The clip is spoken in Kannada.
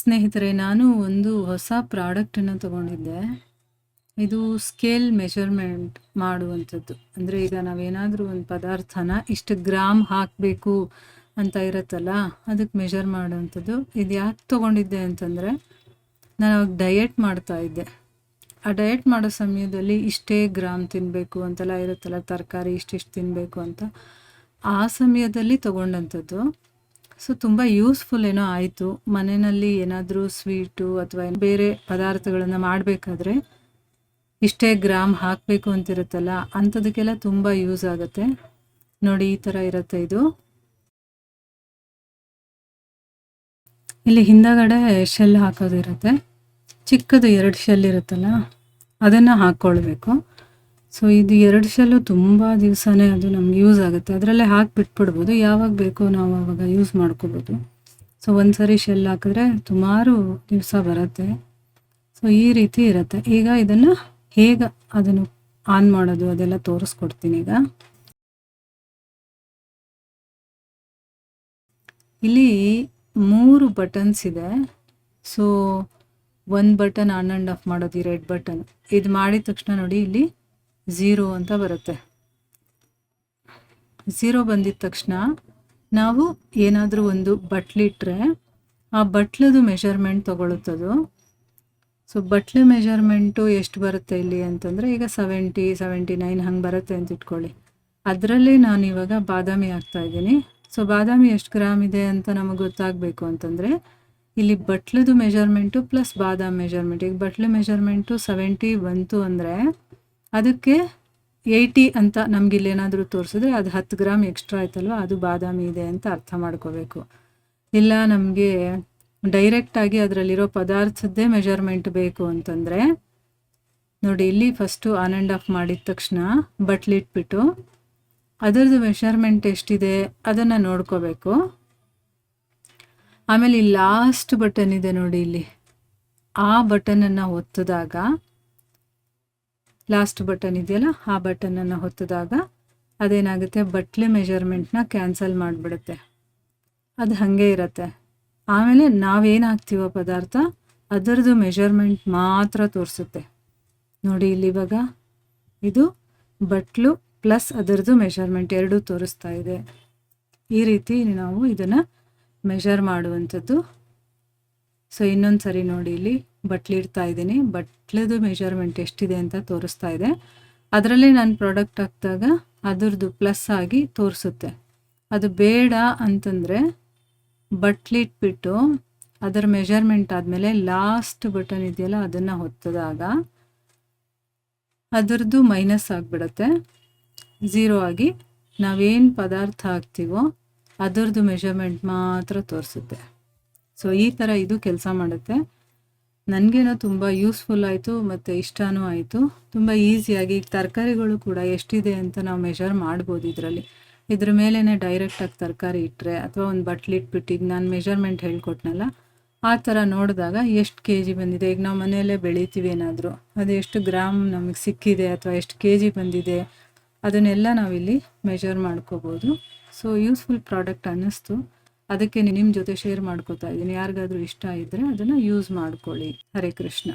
ಸ್ನೇಹಿತರೆ, ನಾನು ಒಂದು ಹೊಸ ಪ್ರಾಡಕ್ಟನ್ನು ತಗೊಂಡಿದ್ದೆ. ಇದು ಸ್ಕೇಲ್ ಮೆಷರ್ಮೆಂಟ್ ಮಾಡುವಂಥದ್ದು. ಅಂದರೆ ಈಗ ನಾವೇನಾದರೂ ಒಂದು ಪದಾರ್ಥನ ಇಷ್ಟು ಗ್ರಾಮ್ ಹಾಕಬೇಕು ಅಂತ ಇರುತ್ತಲ್ಲ, ಅದಕ್ಕೆ ಮೆಷರ್ ಮಾಡುವಂಥದ್ದು. ಇದು ಯಾಕೆ ತೊಗೊಂಡಿದ್ದೆ ಅಂತಂದರೆ, ನಾನು ಅವಾಗ ಡಯಟ್ ಮಾಡ್ತಾ ಇದ್ದೆ. ಆ ಡಯಟ್ ಮಾಡೋ ಸಮಯದಲ್ಲಿ ಇಷ್ಟೇ ಗ್ರಾಮ್ ತಿನ್ನಬೇಕು ಅಂತೆಲ್ಲ ಇರುತ್ತಲ್ಲ, ತರಕಾರಿ ಇಷ್ಟಿಷ್ಟು ತಿನ್ನಬೇಕು ಅಂತ. ಆ ಸಮಯದಲ್ಲಿ ತೊಗೊಂಡಂಥದ್ದು. ಸೊ ತುಂಬ ಯೂಸ್ಫುಲ್ ಏನೋ ಆಯಿತು. ಮನೆಯಲ್ಲಿ ಏನಾದರೂ ಸ್ವೀಟು ಅಥವಾ ಬೇರೆ ಪದಾರ್ಥಗಳನ್ನು ಮಾಡಬೇಕಾದ್ರೆ ಇಷ್ಟೇ ಗ್ರಾಮ್ ಹಾಕಬೇಕು ಅಂತಿರುತ್ತಲ್ಲ, ಅಂಥದಕ್ಕೆಲ್ಲ ತುಂಬ ಯೂಸ್ ಆಗುತ್ತೆ. ನೋಡಿ, ಈ ಥರ ಇರುತ್ತೆ ಇದು. ಇಲ್ಲಿ ಹಿಂದಗಡೆ ಶೆಲ್ ಹಾಕೋದಿರುತ್ತೆ. ಚಿಕ್ಕದು 2 ಶೆಲ್ ಇರುತ್ತಲ್ಲ, ಅದನ್ನು ಹಾಕ್ಕೊಳ್ಬೇಕು. ಸೊ ಇದು 2 ಶೆಲ್ಲು ತುಂಬ ದಿವಸನೇ ಅದು ನಮ್ಗೆ ಯೂಸ್ ಆಗುತ್ತೆ. ಅದರಲ್ಲೇ ಹಾಕಿ ಬಿಟ್ಬಿಡ್ಬೋದು, ಯಾವಾಗ ಬೇಕೋ ನಾವು ಆವಾಗ ಯೂಸ್ ಮಾಡ್ಕೋಬೋದು. ಸೊ ಒಂದು ಸರಿ ಶೆಲ್ ಹಾಕಿದ್ರೆ ಸುಮಾರು ದಿವಸ ಬರುತ್ತೆ. ಸೊ ಈ ರೀತಿ ಇರುತ್ತೆ. ಈಗ ಇದನ್ನು ಹೇಗೆ ಅದನ್ನು ಆನ್ ಮಾಡೋದು ಅದೆಲ್ಲ ತೋರಿಸ್ಕೊಡ್ತೀನಿ. ಈಗ ಇಲ್ಲಿ 3 ಬಟನ್ಸ್ ಇದೆ. ಸೊ ಒಂದು ಬಟನ್ ಆನ್ ಆ್ಯಂಡ್ ಆಫ್ ಮಾಡೋದು, ಈ ರೆಡ್ ಬಟನ್. ಇದು ಮಾಡಿದ ತಕ್ಷಣ ನೋಡಿ, ಇಲ್ಲಿ 0 ಅಂತ ಬರುತ್ತೆ. 0 ಬಂದಿದ ತಕ್ಷಣ ನಾವು ಏನಾದರೂ ಒಂದು ಬಟ್ಲಿಟ್ರೆ ಆ ಬಟ್ಲದು ಮೆಷರ್ಮೆಂಟ್ ತೊಗೊಳುತ್ತದು. ಸೊ ಬಟ್ಲು ಮೆಷರ್ಮೆಂಟು ಎಷ್ಟು ಬರುತ್ತೆ ಇಲ್ಲಿ ಅಂತಂದರೆ, ಈಗ 70, 79 ಹಂಗೆ ಬರುತ್ತೆ ಅಂತ ಇಟ್ಕೊಳ್ಳಿ. ಅದರಲ್ಲೇ ನಾನು ಇವಾಗ ಬಾದಾಮಿ ಹಾಕ್ತಾಯಿದ್ದೀನಿ. ಸೊ ಬಾದಾಮಿ ಎಷ್ಟು ಗ್ರಾಮ್ ಇದೆ ಅಂತ ನಮಗೆ ಗೊತ್ತಾಗಬೇಕು ಅಂತಂದರೆ, ಇಲ್ಲಿ ಬಟ್ಲದು ಮೆಷರ್ಮೆಂಟು ಪ್ಲಸ್ ಬಾದಾಮಿ ಮೆಷರ್ಮೆಂಟ್. ಈಗ ಬಟ್ಲು ಮೆಷರ್ಮೆಂಟು 70 ಬಂತು ಅಂದರೆ ಅದಕ್ಕೆ 80 ಅಂತ ನಮಗಿಲ್ಲಿ ಏನಾದರೂ ತೋರಿಸಿದ್ರೆ ಅದು 10 ಗ್ರಾಮ್ ಎಕ್ಸ್ಟ್ರಾ ಆಯ್ತಲ್ವ, ಅದು ಬಾದಾಮಿ ಇದೆ ಅಂತ ಅರ್ಥ ಮಾಡ್ಕೋಬೇಕು. ಇಲ್ಲ ನಮಗೆ ಡೈರೆಕ್ಟಾಗಿ ಅದರಲ್ಲಿರೋ ಪದಾರ್ಥದ್ದೇ ಮೆಷರ್ಮೆಂಟ್ ಬೇಕು ಅಂತಂದರೆ ನೋಡಿ, ಇಲ್ಲಿ ಫಸ್ಟು ಆನ್ ಆ್ಯಂಡ್ ಆಫ್ ಮಾಡಿದ ತಕ್ಷಣ ಬಟ್ಲಿಟ್ಬಿಟ್ಟು ಅದರದ್ದು ಮೆಷರ್ಮೆಂಟ್ ಎಷ್ಟಿದೆ ಅದನ್ನು ನೋಡ್ಕೋಬೇಕು. ಆಮೇಲೆ ಈ ಲಾಸ್ಟ್ ಬಟನ್ ಇದೆ ನೋಡಿ, ಇಲ್ಲಿ ಆ ಬಟನನ್ನು ಒತ್ತಿದಾಗ, ಲಾಸ್ಟ್ ಬಟನ್ ಇದೆಯಲ್ಲ, ಆ ಬಟನನ್ನು ಒತ್ತಿದಾಗ ಅದೇನಾಗುತ್ತೆ, ಬಟ್ಲೆ ಮೆಷರ್ಮೆಂಟ್ನ ಕ್ಯಾನ್ಸಲ್ ಮಾಡಿಬಿಡುತ್ತೆ. ಅದು ಹಾಗೆ ಇರುತ್ತೆ. ಆಮೇಲೆ ನಾವೇನು ಹಾಕ್ತೀವೋ ಪದಾರ್ಥ ಅದರದ್ದು ಮೆಷರ್ಮೆಂಟ್ ಮಾತ್ರ ತೋರಿಸುತ್ತೆ. ನೋಡಿ, ಇಲ್ಲಿ ಇವಾಗ ಇದು ಬಟ್ಲು ಪ್ಲಸ್ ಅದರದ್ದು ಮೆಷರ್ಮೆಂಟ್ ಎರಡೂ ತೋರಿಸ್ತಾ ಇದೆ. ಈ ರೀತಿ ನಾವು ಇದನ್ನು ಮೆಷರ್ ಮಾಡುವಂಥದ್ದು. ಸೊ ಇನ್ನೊಂದು ಸರಿ ನೋಡಿ, ಇಲ್ಲಿ ಬಟ್ಲಿಡ್ತಾ ಇದ್ದೀನಿ. ಬಟ್ಲದು ಮೆಷರ್ಮೆಂಟ್ ಎಷ್ಟಿದೆ ಅಂತ ತೋರಿಸ್ತಾ ಇದೆ. ಅದರಲ್ಲಿ ನಾನು ಪ್ರಾಡಕ್ಟ್ ಹಾಕಿದಾಗ ಅದರದ್ದು ಪ್ಲಸ್ ಆಗಿ ತೋರಿಸುತ್ತೆ. ಅದು ಬೇಡ ಅಂತಂದರೆ ಬಟ್ಲಿಟ್ಬಿಟ್ಟು ಅದರ ಮೆಷರ್ಮೆಂಟ್ ಆದಮೇಲೆ ಲಾಸ್ಟ್ ಬಟನ್ ಇದೆಯಲ್ಲ ಅದನ್ನು ಒತ್ತಿದಾಗ ಅದರದ್ದು ಮೈನಸ್ ಆಗಿಬಿಡುತ್ತೆ. 0 ಆಗಿ ನಾವೇನು ಪದಾರ್ಥ ಹಾಕ್ತೀವೋ ಅದರದ್ದು ಮೆಷರ್ಮೆಂಟ್ ಮಾತ್ರ ತೋರಿಸುತ್ತೆ. ಸೊ ಈ ಥರ ಇದು ಕೆಲಸ ಮಾಡುತ್ತೆ. ನನಗೇನೋ ತುಂಬ ಯೂಸ್ಫುಲ್ ಆಯಿತು ಮತ್ತು ಇಷ್ಟನೂ ಆಯಿತು. ತುಂಬ ಈಸಿಯಾಗಿ ತರಕಾರಿಗಳು ಕೂಡ ಎಷ್ಟಿದೆ ಅಂತ ನಾವು ಮೆಷರ್ ಮಾಡ್ಬೋದು ಇದರಲ್ಲಿ. ಇದ್ರ ಮೇಲೇ ಡೈರೆಕ್ಟಾಗಿ ತರಕಾರಿ ಇಟ್ಟರೆ ಅಥವಾ ಒಂದು ಬಟ್ಲಿಟ್ಬಿಟ್ಟು, ಈಗ ನಾನು ಮೆಷರ್ಮೆಂಟ್ ಹೇಳ್ಕೊಟ್ನಲ್ಲ, ಆ ಥರ ನೋಡಿದಾಗ ಎಷ್ಟು kg ಬಂದಿದೆ. ಈಗ ನಾವು ಮನೆಯಲ್ಲೇ ಬೆಳಿತೀವಿ ಏನಾದರೂ, ಅದು ಎಷ್ಟು ಗ್ರಾಮ್ ನಮಗೆ ಸಿಕ್ಕಿದೆ ಅಥವಾ ಎಷ್ಟು kg ಬಂದಿದೆ ಅದನ್ನೆಲ್ಲ ನಾವಿಲ್ಲಿ ಮೆಷರ್ ಮಾಡ್ಕೋಬೋದು. ಸೊ ಯೂಸ್ಫುಲ್ ಪ್ರಾಡಕ್ಟ್ ಅನ್ನಿಸ್ತು, ಅದಕ್ಕೆ ನಿಮ್ಮ ಜೊತೆ ಶೇರ್ ಮಾಡ್ಕೋತಾ ಇದ್ದೀನಿ. ಯಾರಿಗಾದರೂ ಇಷ್ಟ ಇದ್ದರೆ ಅದನ್ನು ಯೂಸ್ ಮಾಡ್ಕೊಳ್ಳಿ. ಹರೇ ಕೃಷ್ಣ.